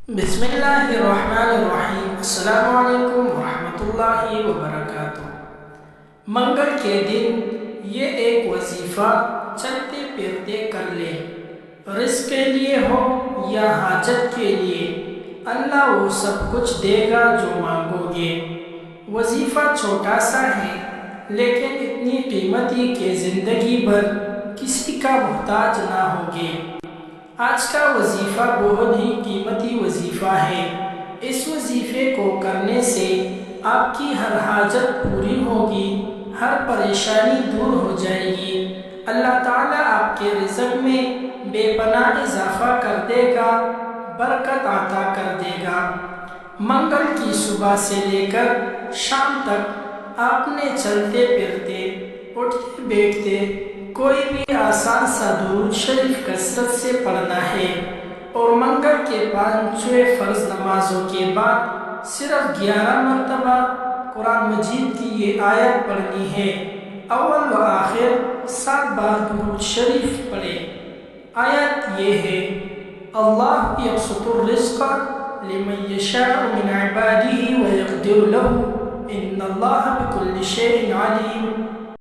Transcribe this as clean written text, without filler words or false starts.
بسم اللہ الرحمن الرحیم۔ السلام علیکم ورحمۃ اللہ وبرکاتہ۔ منگل کے دن یہ ایک وظیفہ چلتے پھرتے کر لے، رزق کے لیے ہو یا حاجت کے لیے، اللہ وہ سب کچھ دے گا جو مانگو گے۔ وظیفہ چھوٹا سا ہے لیکن اتنی قیمتی کہ زندگی بھر کسی کا محتاج نہ ہوگے۔ آج کا وظیفہ بہت ہی قیمتی وظیفہ ہے۔ اس وظیفے کو کرنے سے آپ کی ہر حاجت پوری ہوگی، ہر پریشانی دور ہو جائے گی، اللہ تعالیٰ آپ کے رزق میں بے پناہ اضافہ کر دے گا، برکت عطا کر دے گا۔ منگل کی صبح سے لے کر شام تک آپ نے چلتے پھرتے، اٹھتے بیٹھتے کوئی بھی آسان سا درود شریف کثرت سے پڑھنا ہے، اور منگل کے 5 فرض نمازوں کے بعد صرف 11 مرتبہ قرآن مجید کی یہ آیت پڑھنی ہے۔ اول و آخر 7 بار درود شریف پڑھیں۔ آیت یہ ہے: اللہ یبسط الرزق لمن یشاء من عبادہ ویقدر لہ ان اللہ بکل شیء علیم۔